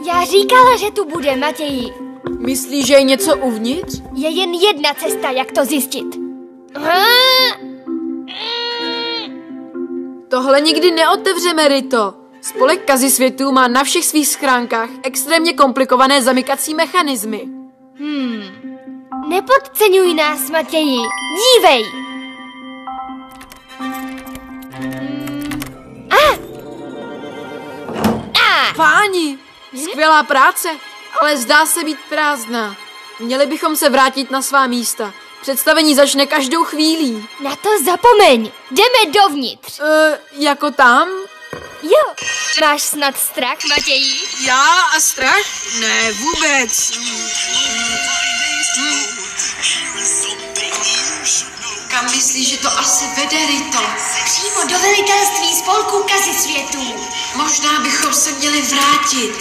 Já říkala, že tu bude, Matěji. Myslíš, že je něco uvnitř? Je jen jedna cesta, jak to zjistit. Tohle nikdy neotevřeme, Rito. Spolek Kazisvětů má na všech svých schránkách extrémně komplikované zamykací mechanismy. Nepodceňuj nás, Matěji. Dívej! Páni, skvělá práce, ale zdá se být prázdná. Měli bychom se vrátit na svá místa. Představení začne každou chvílí. Na to zapomeň. Jdeme dovnitř. Jako tam? Jo. Máš snad strach, Matěji? Já a strach? Ne, vůbec. Kam myslíš, že to asi vede, Rito? Přímo do velitelství spolku Kazisvětů. Možná bychom se měli vrátit.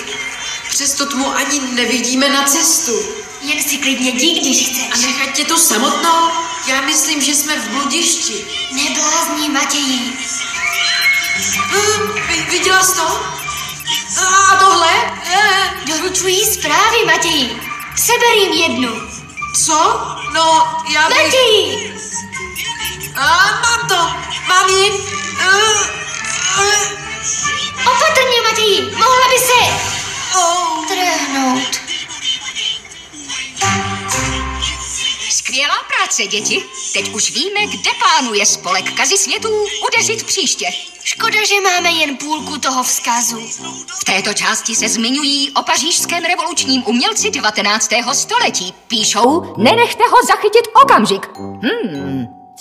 Přes to tmu ani nevidíme na cestu. Jen si klidně jdi, když chceš. A nechat tě tu samotnou? Já myslím, že jsme v bludišti. Neblázni, Matěji. Viděla jsi to? A tohle? Doručují zprávy, Matěji. Seber jim jednu. Co? No, já bych... Matěji! Mám to! Mám ji! Opatrně, Matěji! Mohla by se... trhnout. Skvělá práce, děti. Teď už víme, kde plánuje spolek Kazisvětů udeřit příště. Škoda, že máme jen půlku toho vzkazu. V této části se zmiňují o pařížském revolučním umělci 19. století. Píšou, nenechte ho zachytit okamžik.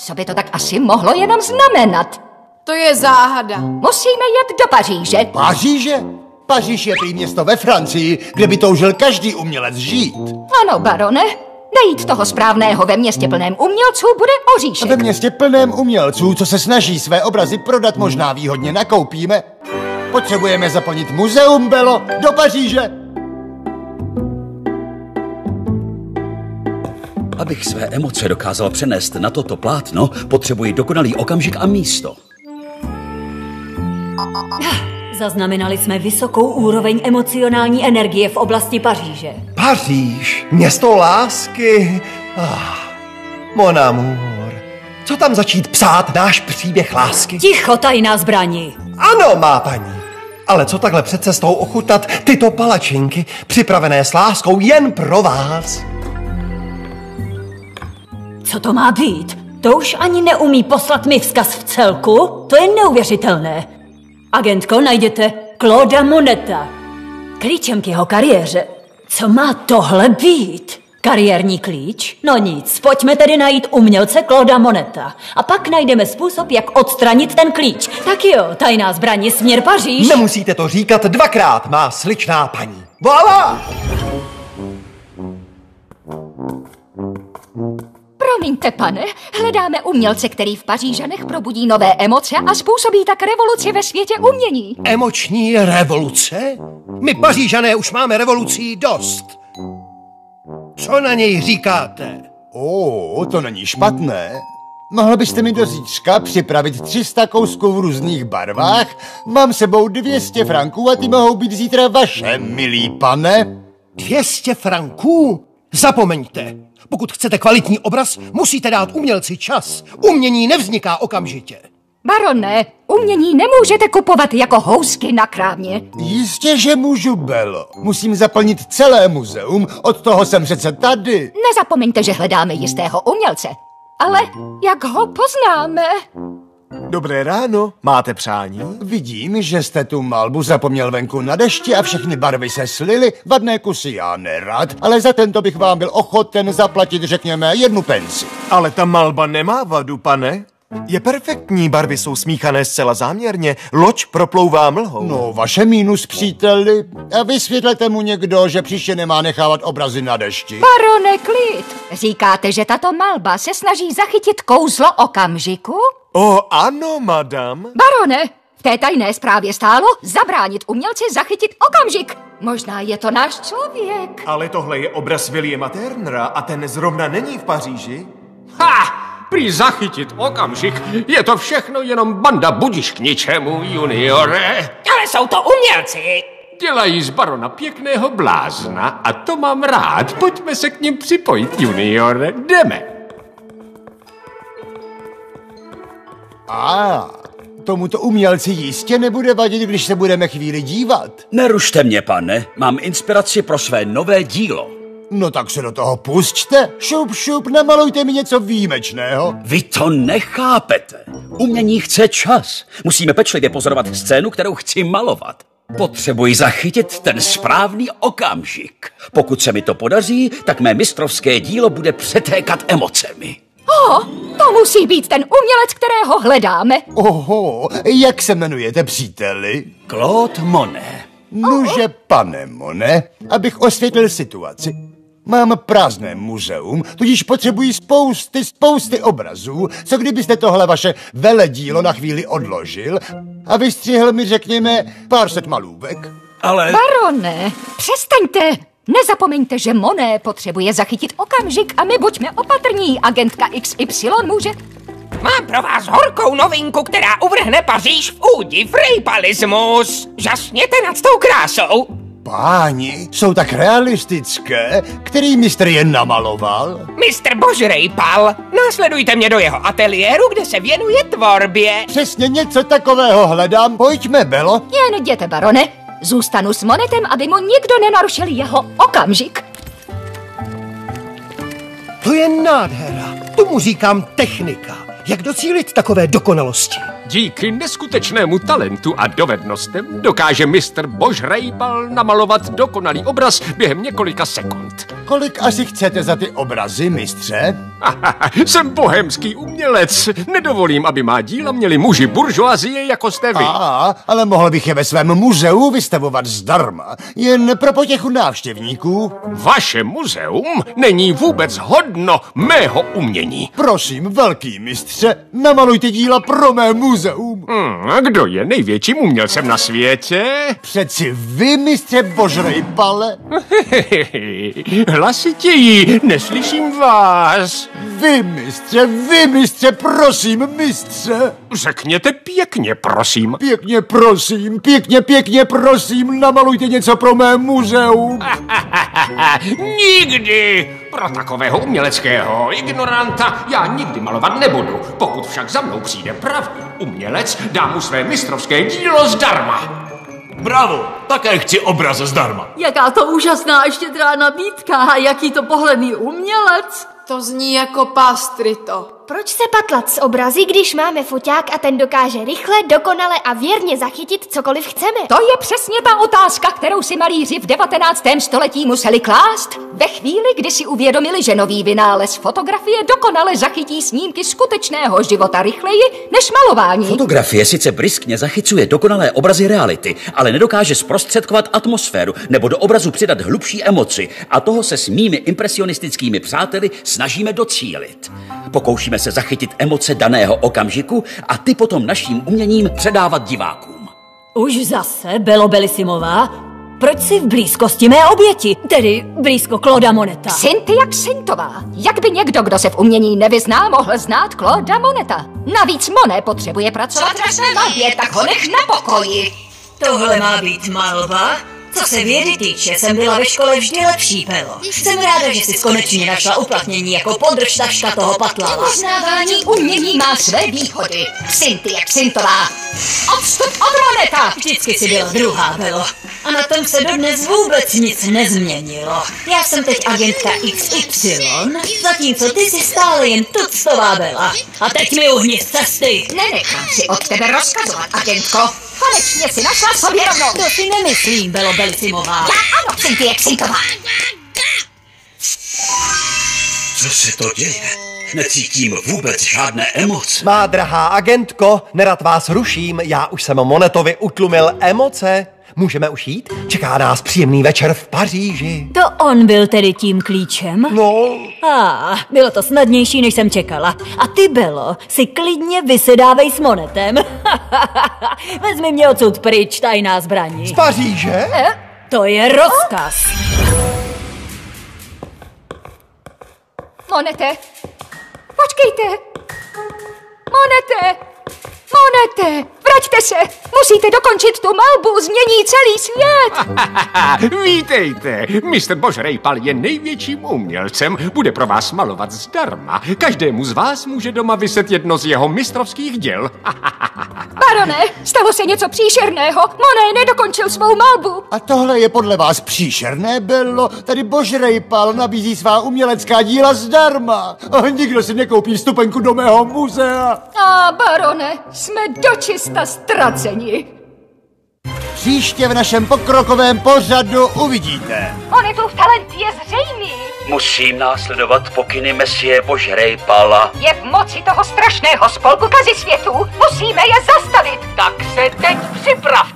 Co by to tak asi mohlo jenom znamenat? To je záhada. Musíme jet do Paříže. Paříže? Paříž je prý město ve Francii, kde by toužil každý umělec žít. Ano, barone. Najít toho správného ve městě plném umělců bude oříšek. Ve městě plném umělců, co se snaží své obrazy prodat, možná výhodně nakoupíme. Potřebujeme zaplnit muzeum, Belo, do Paříže. Abych své emoce dokázal přenést na toto plátno, potřebuji dokonalý okamžik a místo. Zaznamenali jsme vysokou úroveň emocionální energie v oblasti Paříže. Paříž, město lásky. Mon amour. Co tam začít psát náš příběh lásky? Ticho, tajná zbraní. Ano, má paní. Ale co takhle před cestou ochutnat tyto palačinky, připravené s láskou jen pro vás? Co to má být? To už ani neumí poslat mi vzkaz v celku? To je neuvěřitelné. Agentko, najděte Clauda Moneta. Klíčem k jeho kariéře. Co má tohle být? Kariérní klíč? No nic, pojďme tedy najít umělce Clauda Moneta. A pak najdeme způsob, jak odstranit ten klíč. Tak jo, tajná zbraně, směr Paříž. Nemusíte to říkat dvakrát, má sličná paní. Voilà! Promiňte, pane, hledáme umělce, který v Pařížanech probudí nové emoce a způsobí tak revoluci ve světě umění. Emoční revoluce? My Pařížané už máme revolucí dost. Co na něj říkáte? To není špatné. Mohl byste mi do zítřka připravit 300 kousků v různých barvách? Mám sebou 200 franků a ty mohou být zítra vaše, milý pane. 200 franků? Zapomeňte. Pokud chcete kvalitní obraz, musíte dát umělci čas. Umění nevzniká okamžitě. Barone, umění nemůžete kupovat jako housky na krámě. Jistě, že můžu, Belo. Musím zaplnit celé muzeum, od toho jsem přece tady. Nezapomeňte, že hledáme jistého umělce. Ale jak ho poznáme? Dobré ráno, máte přání? Vidím, že jste tu malbu zapomněl venku na dešti a všechny barvy se slily. Vadné kusy já nerad, ale za tento bych vám byl ochoten zaplatit, řekněme, 1 penci. Ale ta malba nemá vadu, pane. Je perfektní, barvy jsou smíchané zcela záměrně, loď proplouvá mlhou. No, vaše mínus, příteli. A vysvětlete mu někdo, že příště nemá nechávat obrazy na dešti. Barone, klid. Říkáte, že tato malba se snaží zachytit kouzlo okamžiku? Ano, madam. Barone, v té tajné zprávě stálo zabránit umělci zachytit okamžik. Možná je to náš člověk. Ale tohle je obraz Williama Turnera a ten zrovna není v Paříži. Prý zachytit okamžik. Je to všechno jenom banda budiš k ničemu, juniore. Ale ale jsou to umělci. Dělají z barona pěkného blázna a to mám rád. Pojďme se k nim připojit, juniore. Jdeme. Tomuto umělci jistě nebude vadit, když se budeme chvíli dívat. Nerušte mě, pane. Mám inspiraci pro své nové dílo. No tak se do toho pusťte. Šup, namalujte mi něco výjimečného. Vy to nechápete. Umění chce čas. Musíme pečlivě pozorovat scénu, kterou chci malovat. Potřebuji zachytit ten správný okamžik. Pokud se mi to podaří, tak mé mistrovské dílo bude přetékat emocemi. To musí být ten umělec, kterého hledáme. Oho, jak se jmenujete, příteli? Claude Monet. Nože, pane Monet, abych osvětlil situaci. Mám prázdné muzeum, tudíž potřebuji spousty obrazů. Co kdybyste tohle vaše veledílo na chvíli odložil a vystřihl mi, řekněme, pár set malůvek? Ale... Barone, přestaňte. Nezapomeňte, že Monet potřebuje zachytit okamžik a my buďme opatrní. Agentka XY může... Mám pro vás horkou novinku, která uvrhne Paříž v údiv. Rejpalismus. Žasněte nad tou krásou. Páni, jsou tak realistické. Který mistr je namaloval? Mistr Božrejpal. Následujte mě do jeho ateliéru, kde se věnuje tvorbě. Přesně něco takového hledám. Pojďme, Belo. Jen jděte, barone. Zůstanu s Monetem, aby mu nikdo nenarušil jeho okamžik. To je nádhera. Tomu říkám technika. Jak docílit takové dokonalosti? Díky neskutečnému talentu a dovednostem dokáže mistr Božrejpal namalovat dokonalý obraz během několika sekund. Kolik asi chcete za ty obrazy, mistře? Jsem bohemský umělec. Nedovolím, aby má díla měli muži buržoazie, jako jste vy. Ale mohl bych je ve svém muzeu vystavovat zdarma, jen pro potěchu návštěvníků. Vaše muzeum není vůbec hodno mého umění. Prosím, velký mistře, namalujte díla pro mé muzeum. A kdo je největším umělcem na světě? Přeci vy, mistře Božrejpale. Hlasitěji, neslyším vás. Vy, mistře, prosím, mistře. Řekněte pěkně, prosím. Pěkně, prosím, namalujte něco pro mé muzeum. Nikdy! Pro takového uměleckého ignoranta já nikdy malovat nebudu. Pokud však za mnou přijde pravý umělec, dám mu své mistrovské dílo zdarma. Bravo, také chci obraz zdarma. Jaká to úžasná a štědrá nabídka a jaký to pohledný umělec. To zní jako pastrito. Proč se patlat s obrazy, když máme foťák a ten dokáže rychle, dokonale a věrně zachytit cokoliv chceme? To je přesně ta otázka, kterou si malíři v 19. století museli klást. Ve chvíli, kdy si uvědomili, že nový vynález fotografie dokonale zachytí snímky skutečného života rychleji než malování. Fotografie sice briskně zachycuje dokonalé obrazy reality, ale nedokáže zprostředkovat atmosféru nebo do obrazu přidat hlubší emoci. A toho se s mými impresionistickými přáteli snažíme docílit. Pokoušíme se zachytit emoce daného okamžiku a ty potom naším uměním předávat divákům. Už zase, Belo Bellisimová? Proč jsi v blízkosti mé oběti, tedy blízko Clauda Moneta? Cynthia Xintová. Jak by někdo, kdo se v umění nevyzná, mohl znát Clauda Moneta? Navíc Monet potřebuje pracovat ve své malbě, tak ho nech na pokoji. Tohle má být malba? Co se vědy týče, jsem byla ve škole vždy lepší, Belo. Jsem ráda, že jsi konečně našla uplatnění jako podržtaška toho patlála. Poznávání umění má své výhody. Cynthia Xintová. Odstup od Moneta! Vždycky jsi byla druhá, Belo. A na tom se dodnes vůbec nic nezměnilo. Já jsem teď agentka XY, zatímco ty jsi stále jen tuctová Bela. A teď mi uhni z cesty. Nenechám si od tebe rozkazovat, agentko. Konečně si našla sobě rovnou. To si nemyslím, Belo Bellisimová. Já ano, Cynthia Xintová. Co se to děje? Necítím vůbec žádné emoce. Má drahá agentko, nerad vás ruším, já už jsem Monetovi utlumil emoce. Můžeme už jít? Čeká nás příjemný večer v Paříži. To on byl tedy tím klíčem? No. Bylo to snadnější, než jsem čekala. A ty, Belo, si klidně vysedávej s Monetem. Vezmi mě odsud pryč, tajná zbraní. Z Paříže? To je rozkaz. Monete, počkejte. Monete, Vraťte se! Musíte dokončit tu malbu, změní celý svět! Vítejte! Mistr Božrejpal je největším umělcem. Bude pro vás malovat zdarma. Každému z vás může doma vyset jedno z jeho mistrovských děl. Barone, stalo se něco příšerného. Monet nedokončil svou malbu. A tohle je podle vás příšerné, Bello? Tady Božrejpal nabízí svá umělecká díla zdarma. A nikdo si nekoupí vstupenku do mého muzea. A barone, jsme dočista ztraceni. Příště v našem pokrokovém pořadu uvidíte. Monetův talent je zřejmý. Musím následovat pokyny mesie Božrejpala. Je v moci toho strašného spolku Kazisvětů. Musíme je zastavit. Tak se teď připravte.